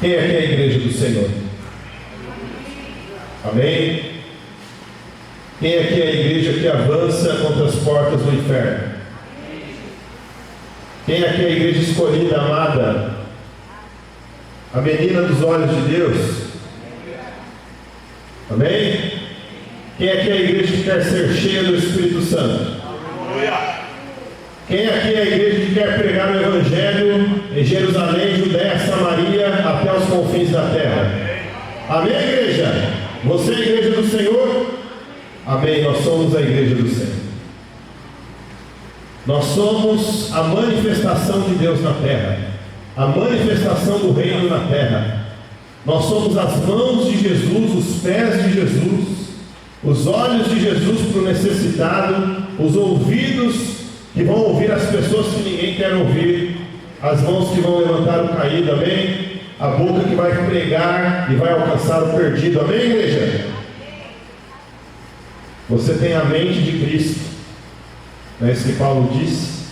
Quem aqui é a igreja do Senhor? Amém? Quem aqui é a igreja que avança contra as portas do inferno? Quem aqui é a igreja escolhida, amada? A menina dos olhos de Deus? Amém? Quem aqui é a igreja que quer ser cheia do Espírito Santo? Quem aqui é a igreja que quer pregar o Evangelho em Jerusalém, Judéia, Samaria, até os confins da terra? Amém, igreja? Você é a igreja do Senhor? Amém, nós somos a igreja do Senhor. Nós somos a manifestação de Deus na terra, a manifestação do reino na terra. Nós somos as mãos de Jesus, os pés de Jesus, os olhos de Jesus para o necessitado, os ouvidos que vão ouvir as pessoas que ninguém quer ouvir, as mãos que vão levantar o caído, amém? A boca que vai pregar e vai alcançar o perdido, amém, igreja? Você tem a mente de Cristo, não é isso que Paulo disse?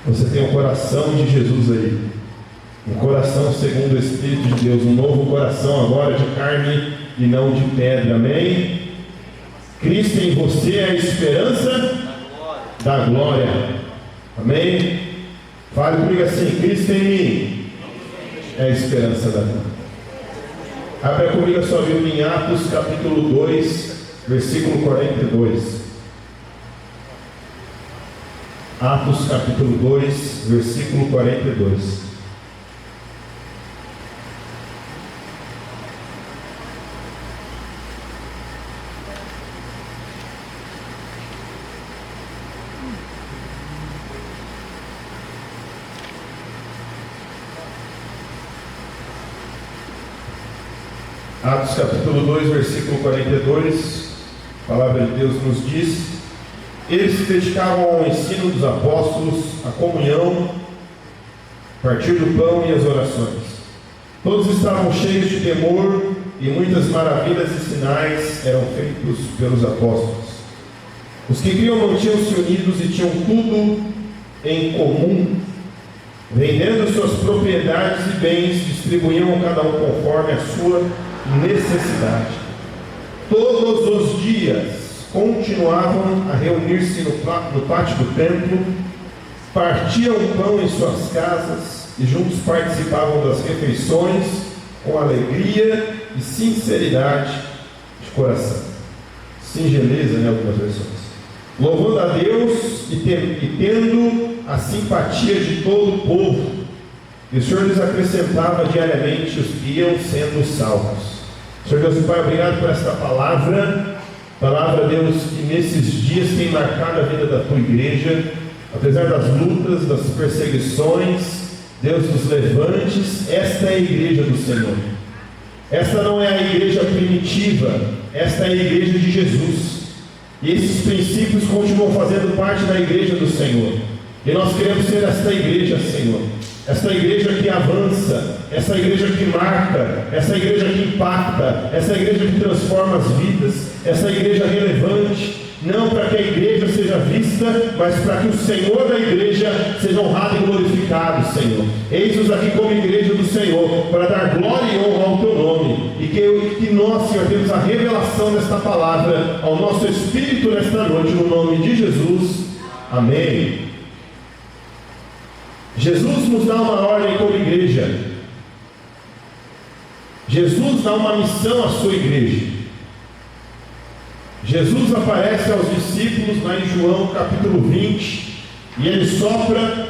Você tem o coração de Jesus aí, um coração segundo o Espírito de Deus, um novo coração agora de carne e não de pedra, amém? Cristo em você é a esperança da glória, amém? Fale comigo assim: Cristo em mim é a esperança da glória. Abra comigo a sua Bíblia em Atos capítulo 2, versículo 42. Atos capítulo 2, versículo 42. Atos capítulo 2, versículo 42, a palavra de Deus nos diz: eles se dedicavam ao ensino dos apóstolos, à comunhão, partir do pão e as orações. Todos estavam cheios de temor, e muitas maravilhas e sinais eram feitos pelos apóstolos. Os que criam mantinham-se unidos e tinham tudo em comum, vendendo suas propriedades e bens, distribuíam cada um conforme a sua necessidade. Todos os dias continuavam a reunir-se no pátio do templo, partiam o pão em suas casas e juntos participavam das refeições com alegria e sinceridade de coração. Singeleza, né, algumas versões. Louvando a Deus e tendo a simpatia de todo o povo. E o Senhor lhes acrescentava diariamente os que iam sendo salvos. Senhor Deus e Pai, obrigado por esta palavra, Deus, que nesses dias tem marcado a vida da Tua igreja, apesar das lutas, das perseguições, Deus, dos levantes. Esta é a igreja do Senhor. Esta não é a igreja primitiva, esta é a igreja de Jesus. E esses princípios continuam fazendo parte da igreja do Senhor. E nós queremos ser esta igreja, Senhor. Esta igreja que avança, essa igreja que marca, essa igreja que impacta, essa igreja que transforma as vidas, essa igreja relevante, não para que a igreja seja vista, mas para que o Senhor da igreja seja honrado e glorificado, Senhor. Eis-nos aqui como igreja do Senhor, para dar glória e honra ao Teu nome, e que nós, Senhor, temos a revelação desta palavra ao nosso espírito nesta noite, no nome de Jesus, amém. Jesus nos dá uma ordem como igreja. Jesus dá uma missão à sua igreja. Jesus aparece aos discípulos lá em João capítulo 20, e ele sopra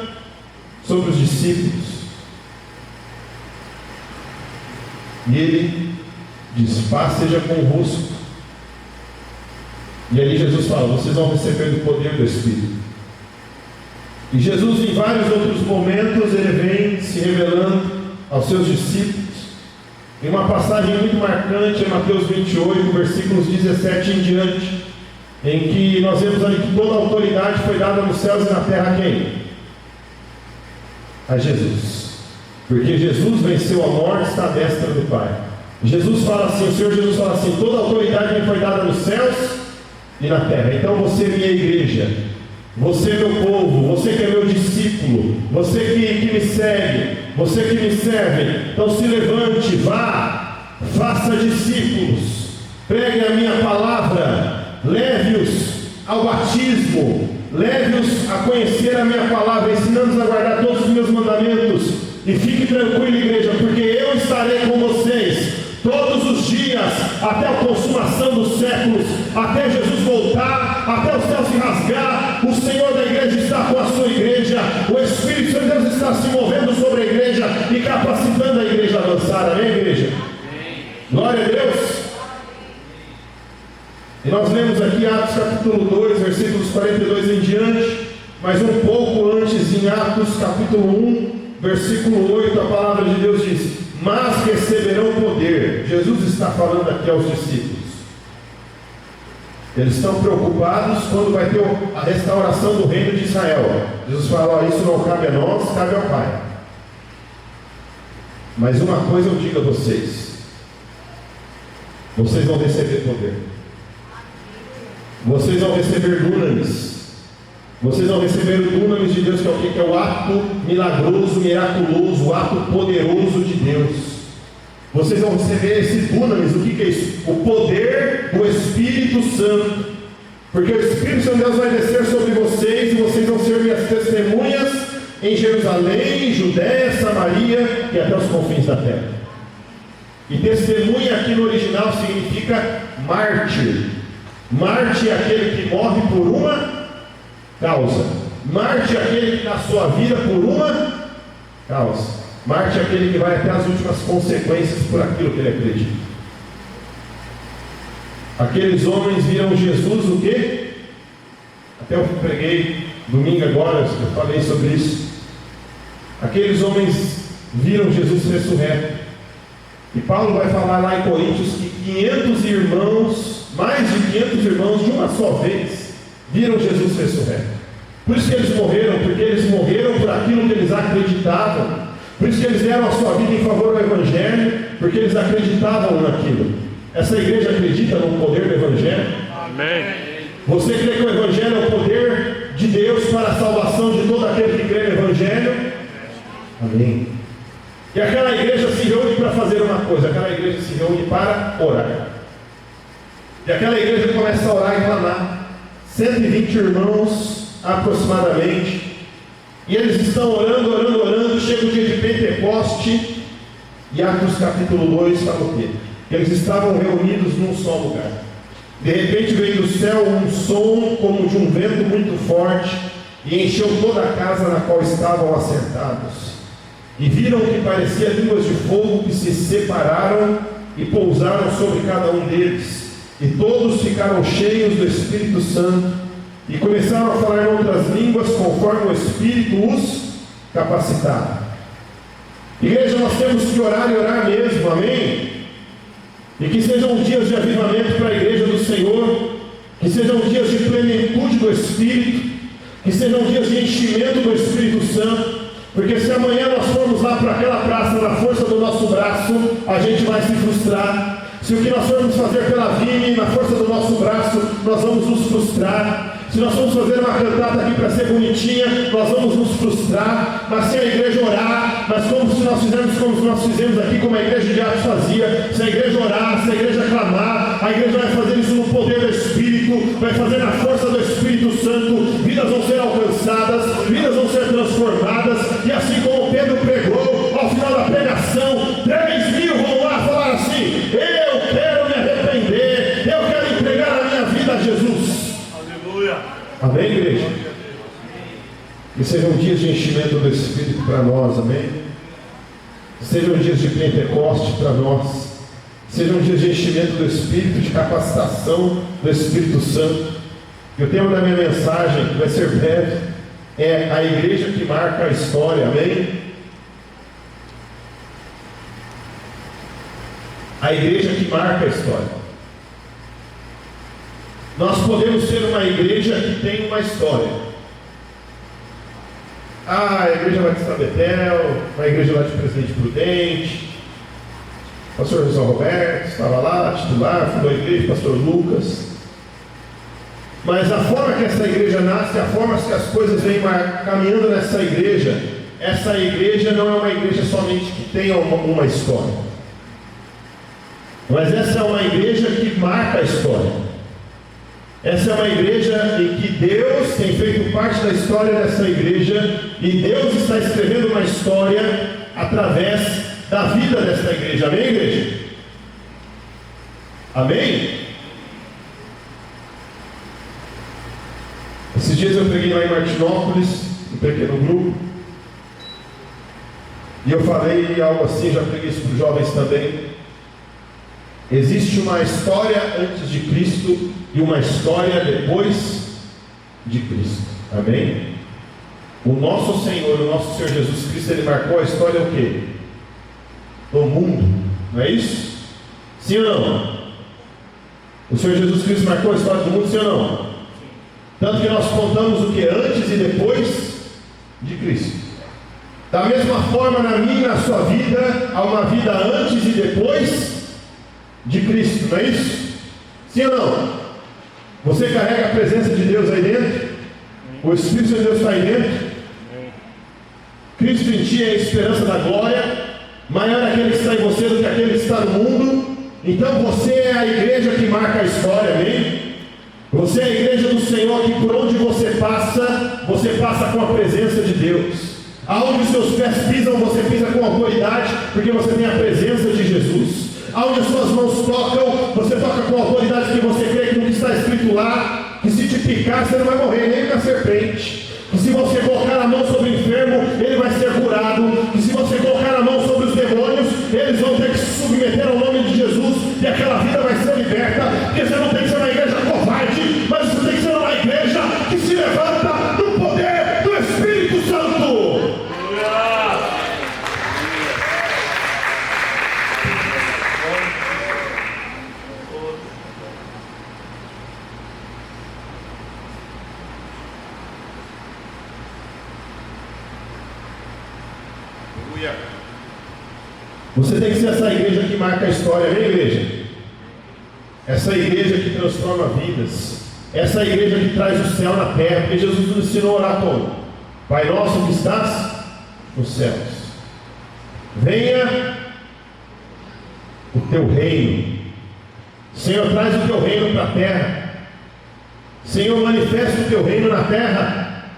sobre os discípulos. E ele diz: paz seja convosco. E ali Jesus fala: vocês vão receber do poder do Espírito. E Jesus, em vários outros momentos, ele vem se revelando aos seus discípulos. Em uma passagem muito marcante, em Mateus 28, versículos 17 em diante, em que nós vemos ali que toda a autoridade foi dada nos céus e na terra a quem? A Jesus. Porque Jesus venceu a morte, está à destra do Pai. Jesus fala assim, o Senhor Jesus fala assim: toda a autoridade me foi dada nos céus e na terra. Então você, minha igreja, Você, meu povo, você que é meu discípulo, você que me segue, você que me serve, então se levante, vá, faça discípulos, pregue a minha palavra, leve-os ao batismo, leve-os a conhecer a minha palavra, ensinando-os a guardar todos os meus mandamentos. E fique tranquilo, igreja, porque eu estarei com vocês todos os dias, até a consumação dos séculos, até Jesus voltar, até o céu se rasgar. O Senhor da igreja está com a sua igreja, o Espírito Santo de Deus está se movendo sobre a igreja e capacitando a igreja a avançar. Amém, igreja? Amém. Glória a Deus. E nós lemos aqui Atos capítulo 2, versículos 42 em diante, mas um pouco antes, em Atos capítulo 1, versículo 8, a palavra de Deus diz: mas receberão poder. Jesus está falando aqui aos discípulos. Eles estão preocupados quando vai ter a restauração do reino de Israel. Jesus fala: ó, isso não cabe a nós, cabe ao Pai. Mas uma coisa eu digo a vocês: vocês vão receber poder. Vocês vão receber dunamis. Vocês vão receber o dunamis de Deus, que é o que? Que é o ato milagroso, miraculoso, o ato poderoso de Deus. Vocês vão receber esse dunamis. O que é isso? O poder do Espírito Santo. Porque o Espírito Santo de Deus vai descer sobre vocês, e vocês vão ser minhas testemunhas em Jerusalém, Judéia, Samaria e até os confins da terra. E testemunha aqui no original significa mártir. Mártir é aquele que morre por uma causa. Mártir é aquele que dá sua vida por uma causa. Mártir é aquele que vai até as últimas consequências por aquilo que ele acredita. Aqueles homens viram Jesus o quê? Até eu preguei domingo agora, eu falei sobre isso. Aqueles homens viram Jesus ressurreto. E Paulo vai falar lá em Coríntios que 500 irmãos, mais de 500 irmãos de uma só vez, viram Jesus ressurreto. Por isso que eles morreram, porque eles morreram por aquilo que eles acreditavam. Por isso que eles deram a sua vida em favor do Evangelho, porque eles acreditavam naquilo. Essa igreja acredita no poder do Evangelho? Amém. Você crê que o Evangelho é o poder de Deus para a salvação de todo aquele que crê no Evangelho? Amém. E aquela igreja se reúne para fazer uma coisa, aquela igreja se reúne para orar. E aquela igreja começa a orar e clamar. 120 irmãos aproximadamente. E eles estão orando. Chega o dia de Pentecoste. E Atos capítulo 2 fala o quê? Que eles estavam reunidos num só lugar. De repente veio do céu um som como de um vento muito forte, e encheu toda a casa na qual estavam assentados. E viram que parecia línguas de fogo que se separaram e pousaram sobre cada um deles. E todos ficaram cheios do Espírito Santo e começaram a falar em outras línguas conforme o Espírito os capacitava. Igreja, nós temos que orar e orar mesmo, amém? E que sejam dias de avivamento para a igreja do Senhor, que sejam dias de plenitude do Espírito, que sejam dias de enchimento do Espírito Santo. Porque se amanhã nós formos lá para aquela praça na força do nosso braço, a gente vai se frustrar. Se o que nós formos fazer pela Vime, na força do nosso braço, nós vamos nos frustrar. Se nós formos fazer uma cantada aqui para ser bonitinha, nós vamos nos frustrar. Mas se a igreja orar, mas como se nós fizermos como nós fizemos aqui, como a igreja de Atos fazia, se a igreja orar, se a igreja clamar, a igreja vai fazer isso no poder do Espírito, vai fazer na força do Espírito Santo, vidas vão ser alcançadas, vidas vão ser transformadas, e assim como Pedro pregou, ao final da pregação, 3.000 vão lá falar assim: eu quero me arrepender, eu quero entregar a minha vida a Jesus. Aleluia. Amém, igreja? Que sejam dias de enchimento do Espírito para nós, amém? Que sejam dias de Pentecoste para nós. Sejam dias de enchimento do Espírito, de capacitação do Espírito Santo. E o tema da minha mensagem, que vai ser breve, é a igreja que marca a história, amém? A igreja que marca a história. Nós podemos ser uma igreja que tem uma história. A igreja Batista Betel, uma igreja lá de Presidente Prudente, pastor José Roberto estava lá, titular, fundou a igreja, pastor Lucas. Mas a forma que essa igreja nasce, a forma que as coisas vêm caminhando nessa igreja, essa igreja não é uma igreja somente que tenha uma história, mas essa é uma igreja que marca a história. Essa é uma igreja em que Deus tem feito parte da história dessa igreja, e Deus está escrevendo uma história através da vida dessa igreja. Amém, igreja? Amém? Esses dias eu preguei lá em Martinópolis, um pequeno grupo, e eu falei algo assim, já preguei isso para os jovens também. Existe uma história antes de Cristo e uma história depois de Cristo. Amém? O nosso Senhor, o nosso Senhor Jesus Cristo, Ele marcou a história o quê? Do mundo, não é isso? Sim ou não? O Senhor Jesus Cristo marcou a história do mundo, sim ou não? Tanto que nós contamos o que? Antes e depois de Cristo. Da mesma forma, na minha e na sua vida, há uma vida antes e depois de Cristo, não é isso? Sim ou não? Você carrega a presença de Deus aí dentro? O Espírito de Deus está aí dentro? Cristo em ti é a esperança da glória. Maior é aquele que está em você do que aquele que está no mundo. Então você é a igreja que marca a história, amém? Você é a igreja do Senhor, que por onde você passa com a presença de Deus. Aonde os seus pés pisam, você pisa com autoridade, porque você tem a presença de Jesus. Aonde as suas mãos tocam, você toca com autoridade, porque você crê que no que está escrito lá, que se te picar, você não vai morrer nem com a serpente. Que se você colocar a mão sobre o enfermo, ele vai ser curado. Que se você colocar a mão sobre os demônios, eles vão ter que se submeter ao nome de Jesus, e aquela vida vai ser liberta. Porque você não tem que ser uma igreja covarde, mas você tem que ser uma igreja que se levanta no poder do Espírito Santo. Você tem que ser essa igreja que marca a história, amém, igreja? Essa igreja que transforma vidas, essa igreja que traz o céu na terra, porque Jesus nos ensinou a orar como? Pai nosso que estás nos céus, venha o teu reino. Senhor, traz o teu reino para a terra. Senhor, manifesta o teu reino na terra.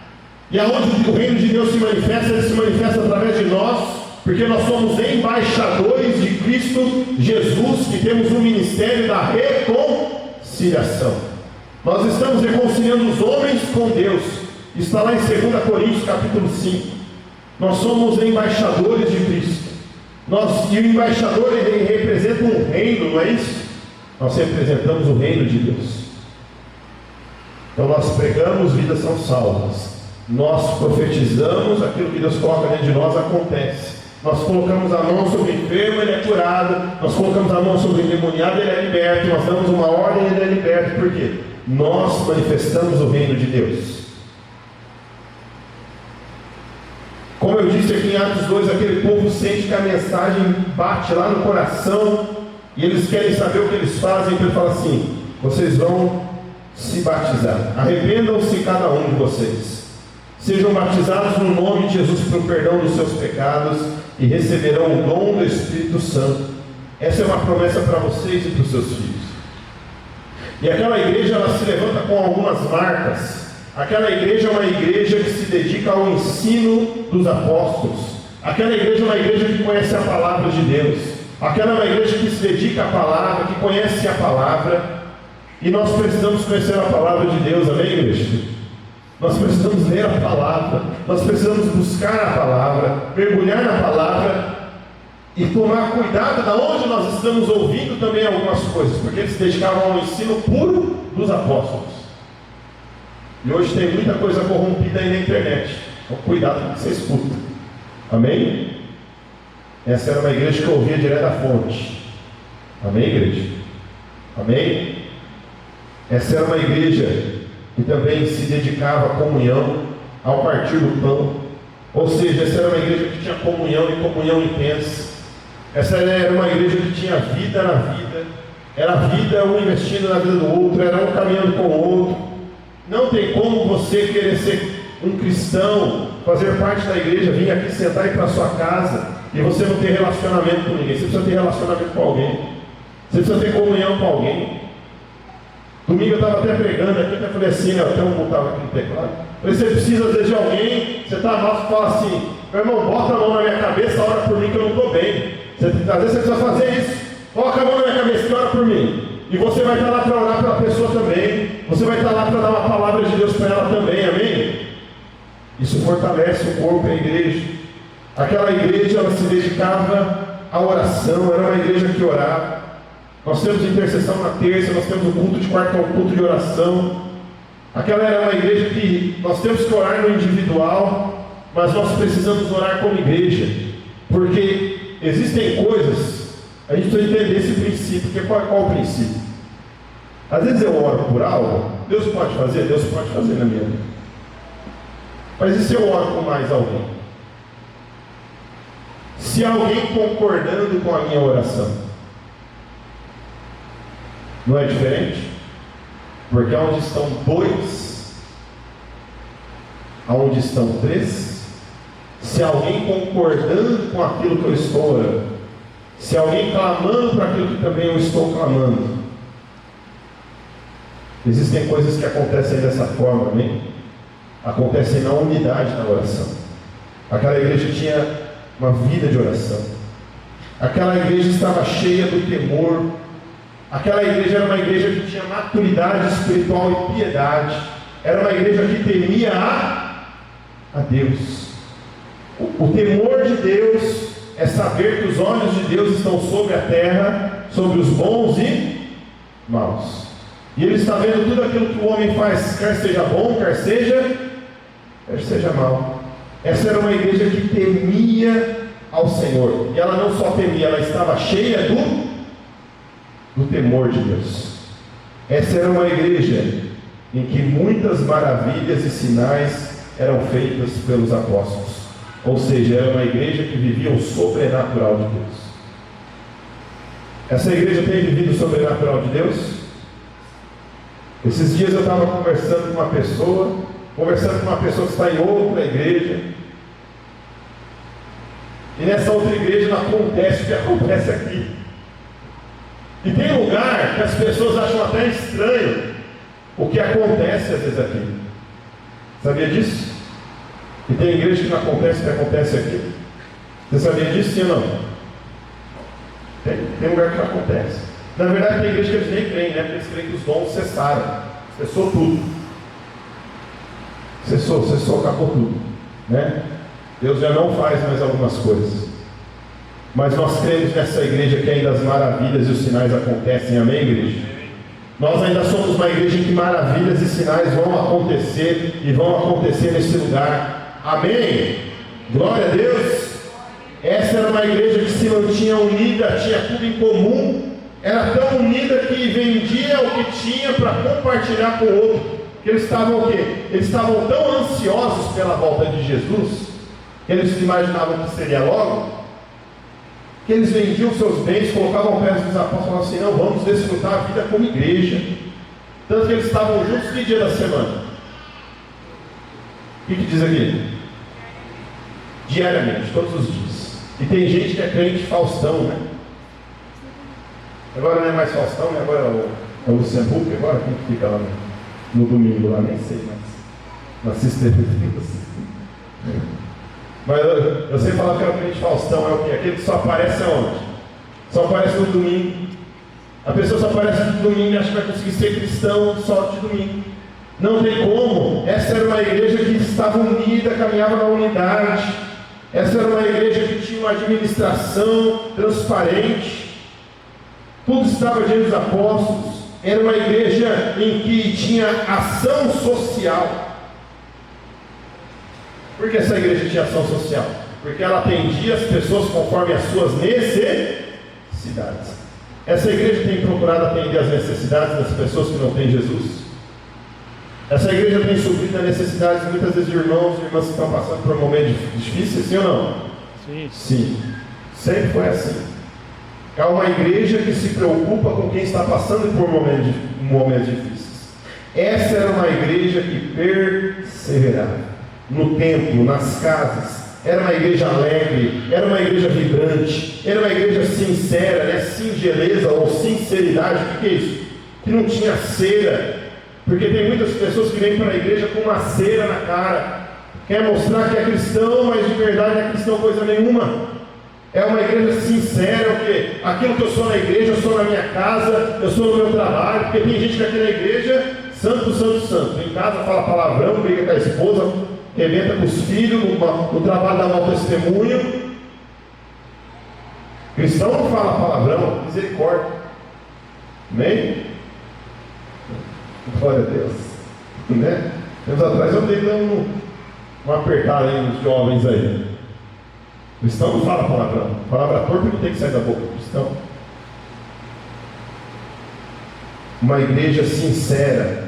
E aonde o reino de Deus se manifesta, ele se manifesta através de nós, porque nós somos embaixadores de Cristo Jesus, que temos o ministério da reconciliação. Nós estamos reconciliando os homens com Deus. Está lá em 2 Coríntios capítulo 5. Nós somos embaixadores de Cristo. E o embaixador, ele representa um reino, não é isso? Nós representamos o reino de Deus. Então nós pregamos, vidas são salvas. Nós profetizamos, aquilo que Deus coloca dentro de nós acontece. Nós colocamos a mão sobre o enfermo, ele é curado. Nós colocamos a mão sobre o endemoniado, ele é liberto. Nós damos uma ordem, ele é liberto. Por quê? Nós manifestamos o reino de Deus. Como eu disse aqui em Atos 2, aquele povo sente que a mensagem bate lá no coração, e eles querem saber o que eles fazem. Então ele fala assim: vocês vão se batizar, arrependam-se cada um de vocês, sejam batizados no nome de Jesus para o perdão dos seus pecados, e receberão o dom do Espírito Santo. Essa é uma promessa para vocês e para os seus filhos. E aquela igreja, ela se levanta com algumas marcas. Aquela igreja é uma igreja que se dedica ao ensino dos apóstolos. Aquela igreja é uma igreja que conhece a palavra de Deus. Aquela é uma igreja que se dedica à palavra, que conhece a palavra. E nós precisamos conhecer a palavra de Deus, amém, igreja? Nós precisamos ler a palavra, nós precisamos buscar a palavra, mergulhar na palavra e tomar cuidado de onde nós estamos ouvindo também algumas coisas, porque eles se dedicavam ao ensino puro dos apóstolos. E hoje tem muita coisa corrompida aí na internet, então cuidado com o que você escuta, amém? Essa era uma igreja que ouvia direto da fonte, amém, igreja? Amém? Essa era uma igreja que também se dedicava à comunhão, ao partir do pão. Ou seja, essa era uma igreja que tinha comunhão e comunhão intensa. Essa era uma igreja que tinha vida na vida. Era a vida, um investindo na vida do outro, era um caminhando com o outro. Não tem como você querer ser um cristão, fazer parte da igreja, vir aqui sentar e ir para a sua casa e você não ter relacionamento com ninguém. Você precisa ter relacionamento com alguém. Você precisa ter comunhão com alguém. Domingo eu estava até pregando aqui, até falei assim, até um botava aqui no teclado. Falei, você precisa às vezes de alguém, você está mal, você fala assim, meu irmão, bota a mão na minha cabeça, ora por mim que eu não estou bem. Às vezes você precisa fazer isso. Coloca a mão na minha cabeça e ora por mim. E você vai estar lá para orar pela pessoa também. Você vai estar lá para dar uma palavra de Deus para ela também, amém? Isso fortalece o corpo e a igreja. Aquela igreja, ela se dedicava à oração, era uma igreja que orava. Nós temos intercessão na terça, nós temos o culto de quarta, o culto de oração. Aquela era uma igreja que nós temos que orar no individual, mas nós precisamos orar como igreja, porque existem coisas, a gente precisa entender esse princípio, que qual é o princípio? Às vezes eu oro por algo, Deus pode fazer na minha vida. Mas e se eu oro com mais alguém? Se alguém concordando com a minha oração, não é diferente? Porque onde estão dois, aonde estão três, se alguém concordando com aquilo que eu estou orando, se alguém clamando para aquilo que também eu estou clamando, existem coisas que acontecem dessa forma, amém? Acontecem na unidade da oração. Aquela igreja tinha uma vida de oração. Aquela igreja estava cheia do temor. Aquela igreja era uma igreja que tinha maturidade espiritual e piedade. Era uma igreja que temia a Deus. O temor de Deus é saber que os olhos de Deus estão sobre a terra, sobre os bons e maus. E Ele está vendo tudo aquilo que o homem faz, quer seja bom, quer seja mal. Essa era uma igreja que temia ao Senhor. E ela não só temia, ela estava cheia do temor de Deus. Essa era uma igreja em que muitas maravilhas e sinais eram feitas pelos apóstolos. Ou seja, era uma igreja que vivia o sobrenatural de Deus. Essa igreja tem vivido o sobrenatural de Deus? Esses dias eu estava conversando com uma pessoa que está em outra igreja. E nessa outra igreja não acontece o que acontece aqui. E tem lugar que as pessoas acham até estranho o que acontece às vezes aqui. Sabia disso? E tem igreja que não acontece o que acontece aqui. Você sabia disso, sim ou não? Tem lugar que não acontece. Na verdade tem igreja que eles nem creem, né? Porque eles creem que os dons cessaram. Cessou tudo. Cessou, acabou tudo, né? Deus já não faz mais algumas coisas. Mas nós cremos nessa igreja que ainda as maravilhas e os sinais acontecem, amém, igreja? Nós ainda somos uma igreja em que maravilhas e sinais vão acontecer e vão acontecer nesse lugar, amém? Glória a Deus. Essa era uma igreja que se mantinha unida, tinha tudo em comum, era tão unida que vendia o que tinha para compartilhar com o outro. Que eles estavam o quê? Eles estavam tão ansiosos pela volta de Jesus, que eles imaginavam que seria logo, que eles vendiam seus bens, colocavam aos pés dos apóstolos e falavam assim, não, vamos desfrutar a vida como igreja. Tanto que eles estavam juntos que dia da semana? O que diz aqui? Diariamente, todos os dias. E tem gente que é crente Faustão, né? Agora não é mais Faustão, né? Agora é o Luciano Huck, agora quem que fica lá no domingo lá, nem sei mais. Não assisto Mas eu sei falar que é o crente Faustão, é o quê? Aquele que só aparece aonde? Só aparece no domingo. A pessoa só aparece no domingo e acha que vai conseguir ser cristão só de domingo. Não tem como. Essa era uma igreja que estava unida, caminhava na unidade. Essa era uma igreja que tinha uma administração transparente. Tudo estava diante dos apóstolos. Era uma igreja em que tinha ação social. Por que essa igreja tinha ação social? Porque ela atendia as pessoas conforme as suas necessidades. Essa igreja tem procurado atender as necessidades das pessoas que não têm Jesus. Essa igreja tem suprido as necessidades muitas vezes de irmãos e irmãs que estão passando por momentos difíceis, sim ou não? Sim. Sim. Sempre foi assim. É uma igreja que se preocupa com quem está passando por momentos difíceis. Essa era uma igreja que perseverava no templo, nas casas. Era uma igreja alegre, era uma igreja vibrante, era uma igreja sincera, né? Singeleza ou sinceridade. O que é isso? Que não tinha cera, porque tem muitas pessoas que vêm para a igreja com uma cera na cara, quer mostrar que é cristão, mas de verdade não é cristão coisa nenhuma. É uma igreja sincera, o quê? Aquilo que eu sou na igreja, eu sou na minha casa, eu sou no meu trabalho, porque tem gente que aqui na igreja, santo, santo, santo, em casa fala palavrão, briga com a esposa, rebenta com os filhos, no trabalho dá mau testemunho. Cristão não fala palavrão, misericórdia. Amém? Glória a Deus. Né? Tempos atrás eu dei uma apertada aí nos jovens aí. Cristão não fala palavrão. Palavra torta não tem que sair da boca do cristão. Uma igreja sincera,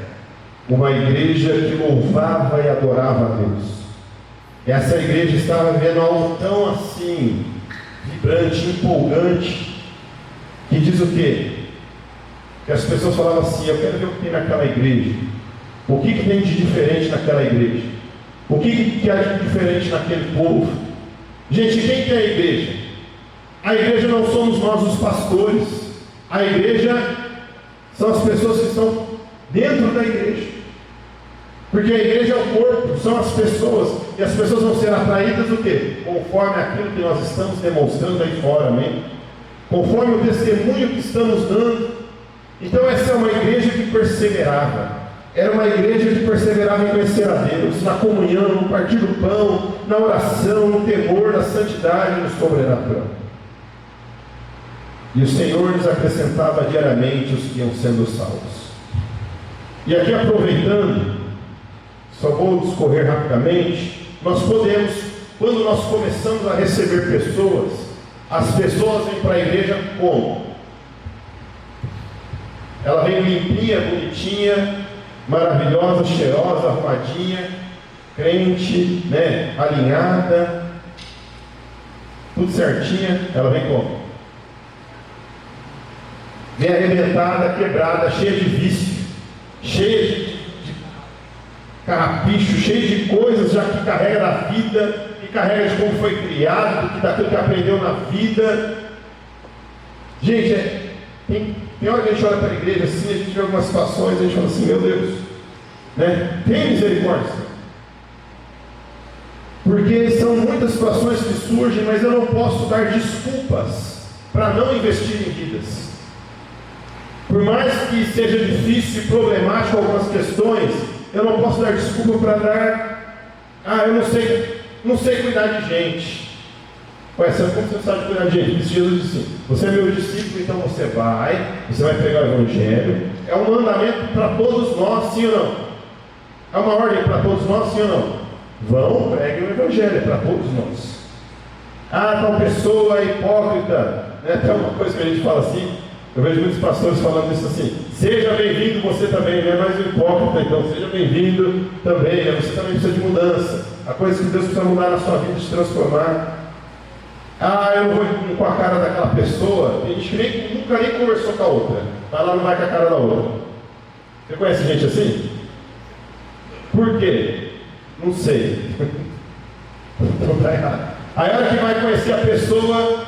uma igreja que louvava e adorava a Deus. Essa igreja estava vivendo algo tão assim, vibrante, empolgante, que diz o quê? Que as pessoas falavam assim: eu quero ver o que tem naquela igreja. O que tem de diferente naquela igreja? O que há de diferente naquele povo? Gente, quem que é a igreja? A igreja não somos nós os pastores. A igreja são as pessoas que estão dentro da igreja. Porque a igreja é o corpo, são as pessoas. E as pessoas vão ser atraídas do quê? Conforme aquilo que nós estamos demonstrando aí fora, amém? Conforme o testemunho que estamos dando. Então essa é uma igreja que perseverava. Era uma igreja que perseverava em conhecer a Deus, na comunhão, no partir do pão, na oração, no temor, na santidade, no sobrenatural. E o Senhor lhes acrescentava diariamente os que iam sendo salvos. E aqui, aproveitando, só vou discorrer rapidamente, nós podemos, quando nós começamos a receber pessoas, as pessoas vêm para a igreja como? Ela vem limpinha, bonitinha, maravilhosa, cheirosa, arrumadinha, crente, né, alinhada, tudo certinha. Ela vem como? Vem arrebentada, quebrada, cheia de vício, cheia de carrapicho, cheia de coisas já que carrega da vida, que carrega de como foi criado, daquilo que aprendeu na vida. Gente, tem hora que a gente olha para a igreja assim, a gente vê algumas situações, a gente fala assim: meu Deus, né? Tem misericórdia. Porque são muitas situações que surgem, mas eu não posso dar desculpas para não investir em vidas. Por mais que seja difícil e problemático algumas questões, eu não posso dar desculpa para dar, eu não sei cuidar de gente. Ué, como você sabe cuidar de gente? Jesus disse assim: você é meu discípulo, então você vai pegar o evangelho. É um mandamento para todos nós, sim ou não? É uma ordem para todos nós, sim ou não? Vão, preguem o evangelho, é para todos nós. Tal pessoa é hipócrita, né? Tem uma coisa que a gente fala assim, eu vejo muitos pastores falando isso assim: seja bem-vindo você também, não é mais um hipócrita, então seja bem-vindo também, você também precisa de mudança. A coisa que Deus precisa mudar na sua vida, te transformar. Eu não vou com a cara daquela pessoa. Tem gente que nunca nem conversou com a outra, vai lá, não vai com a cara da outra. Você conhece gente assim? Por quê? Não sei. Então está errado. Aí a hora que vai conhecer a pessoa,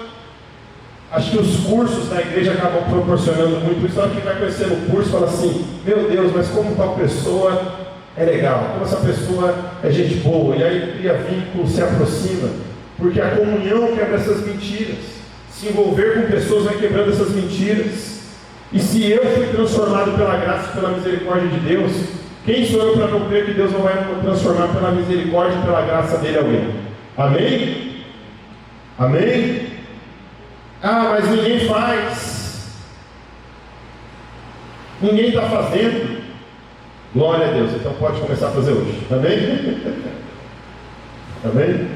acho que os cursos da igreja acabam proporcionando muito isso. A hora que vai conhecer o curso, fala assim: meu Deus, mas como tal pessoa é legal, como essa pessoa é gente boa. E aí cria vínculo, se aproxima, porque a comunhão quebra essas mentiras. Se envolver com pessoas vai quebrando essas mentiras. E se eu fui transformado pela graça e pela misericórdia de Deus, quem sou eu para não crer que Deus não vai me transformar pela misericórdia e pela graça dele alguém? Amém? Amém? Mas ninguém faz. Ninguém está fazendo. Glória a Deus, então pode começar a fazer hoje. Amém? Amém?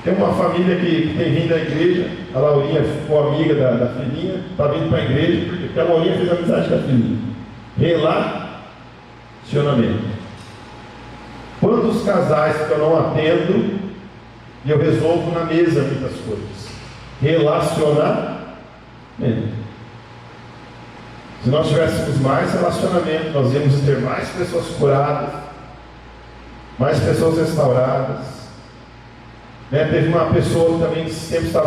Tem uma família que tem vindo à igreja. A Laurinha ficou amiga da filhinha, está vindo para a igreja, porque a Laurinha fez amizade com a filhinha. Relacionamento. Quantos casais que eu não atendo e eu resolvo na mesa muitas coisas? Relacionamento. Se nós tivéssemos mais relacionamento, nós íamos ter mais pessoas curadas, mais pessoas restauradas. Teve uma pessoa também que sempre a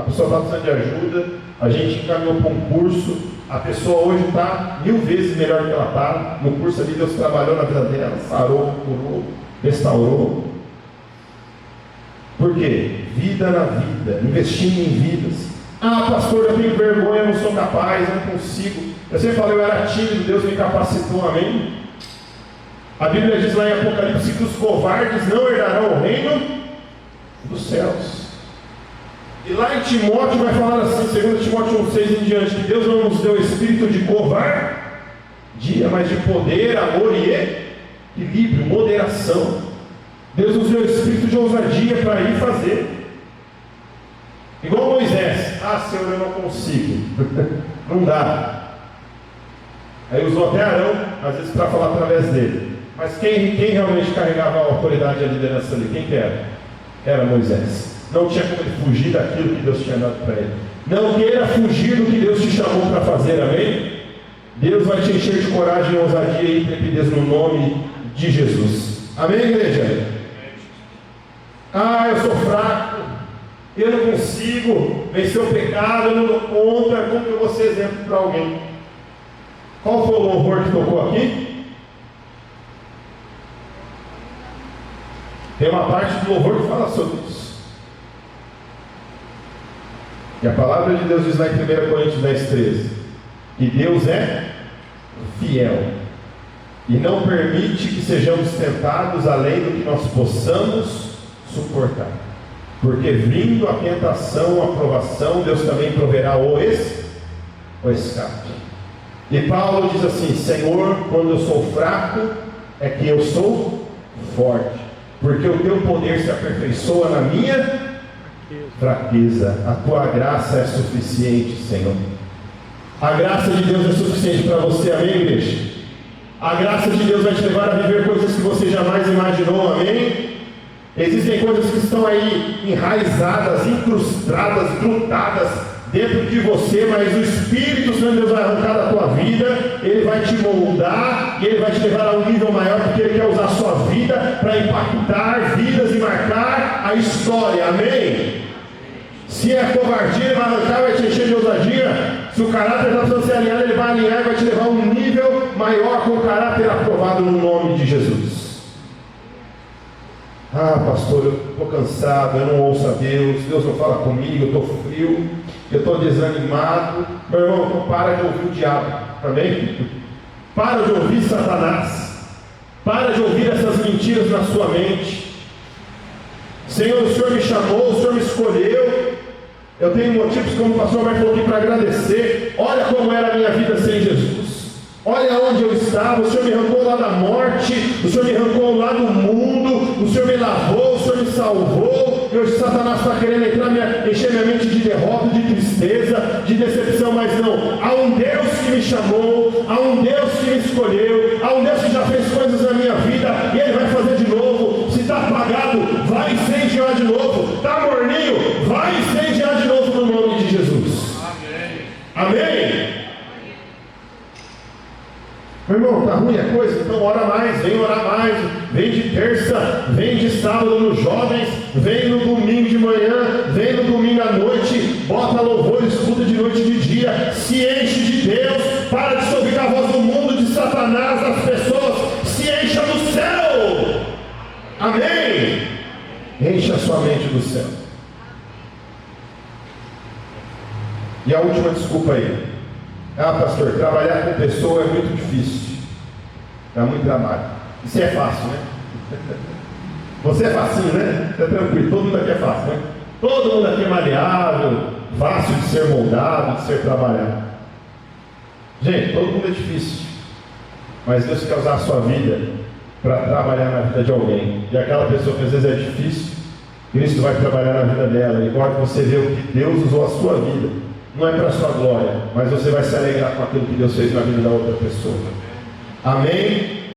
pessoa estava precisando de ajuda, a gente encaminhou para um curso, a pessoa hoje está 1000 vezes melhor que ela está. No curso ali Deus trabalhou na vida dela, sarou, curou, restaurou. Por quê? Vida na vida, investindo em vidas. Ah, pastor, eu tenho vergonha, eu não sou capaz, eu não consigo. Eu sempre falei, eu era tímido, Deus me capacitou, amém? A Bíblia diz lá em Apocalipse que os covardes não herdarão o reino dos céus. E lá em Timóteo vai falar assim, 2 Timóteo 1,6 em diante, que Deus não nos deu espírito de covardia, mas de poder, amor e equilíbrio, moderação. Deus nos deu espírito de ousadia para ir fazer. Igual Moisés, Senhor, eu não consigo, não dá. Aí usou até Arão, às vezes para falar através dele. Mas quem realmente carregava a autoridade e a liderança ali? Quem que era? Era Moisés. Não tinha como ele fugir daquilo que Deus tinha dado para ele. Não queira fugir do que Deus te chamou para fazer, amém? Deus vai te encher de coragem, ousadia e intrepidez no nome de Jesus. Amém, igreja? Eu sou fraco, eu não consigo vencer o pecado, eu não dou conta. Como que eu vou ser exemplo para alguém? Qual foi o louvor que tocou aqui? Tem uma parte do louvor que fala sobre isso. E a palavra de Deus diz lá em 1 Coríntios 10,13 que Deus é fiel e não permite que sejamos tentados além do que nós possamos suportar, porque vindo a tentação, a provação, Deus também proverá o escape. E Paulo diz assim: Senhor, quando eu sou fraco, é que eu sou forte, porque o teu poder se aperfeiçoa na minha fraqueza. A tua graça é suficiente, Senhor. A graça de Deus é suficiente para você, amém, igreja? A graça de Deus vai te levar a viver coisas que você jamais imaginou, amém? Existem coisas que estão aí enraizadas, incrustadas, grutadas dentro de você, mas o Espírito Santo de Deus vai arrancar da tua vida, Ele vai te moldar, e Ele vai te levar a um nível maior, porque Ele quer usar a sua vida para impactar vidas e marcar a história, amém? Se é covardia, Ele vai arrancar, vai te encher de ousadia. Se o caráter está precisando ser alinhado, Ele vai alinhar e vai te levar a um nível maior com o caráter aprovado no nome de Jesus. Pastor, eu estou cansado, eu não ouço a Deus, Deus não fala comigo, eu estou frio, eu estou desanimado. Meu irmão, então para de ouvir o diabo, amém? Para de ouvir Satanás, para de ouvir essas mentiras na sua mente. Senhor, o Senhor me chamou, o Senhor me escolheu, eu tenho motivos, como o pastor Alberto falou aqui, para agradecer. Olha como era a minha vida sem Jesus. Olha onde eu estava, o Senhor me arrancou lá da morte, o Senhor me arrancou lá do mundo, o Senhor me lavou, o Senhor me salvou. E hoje Satanás está querendo encher minha mente de derrota, de tristeza, de decepção, mas não. Há um Deus que me chamou, há um Deus que me escolheu, há um Deus que já fez coisas na minha vida, e Ele vai fazer de novo. Se está apagado, vai incendiar de novo. Está morninho, vai incendiar de novo no nome de Jesus. Amém? Meu irmão, está ruim a coisa? Então ora mais, vem orar mais. Vem de terça, vem de sábado nos jovens, vem no domingo de manhã, vem no domingo à noite, bota louvor, escuta de noite e de dia, se enche de Deus, para de ouvir a voz do mundo, de Satanás, das pessoas, se encha do céu. Amém? Encha a sua mente do céu. E a última desculpa aí: pastor, trabalhar com pessoa é muito difícil, dá muito trabalho. Isso é fácil, né? Você é facinho, né? Você é tranquilo, todo mundo aqui é fácil, né? Todo mundo aqui é maleável, fácil de ser moldado, de ser trabalhado. Gente, todo mundo é difícil, mas Deus quer usar a sua vida para trabalhar na vida de alguém. E aquela pessoa que às vezes é difícil, Cristo vai trabalhar na vida dela. E agora você vê o que Deus usou a sua vida, não é para a sua glória, mas você vai se alegrar com aquilo que Deus fez na vida da outra pessoa. Amém?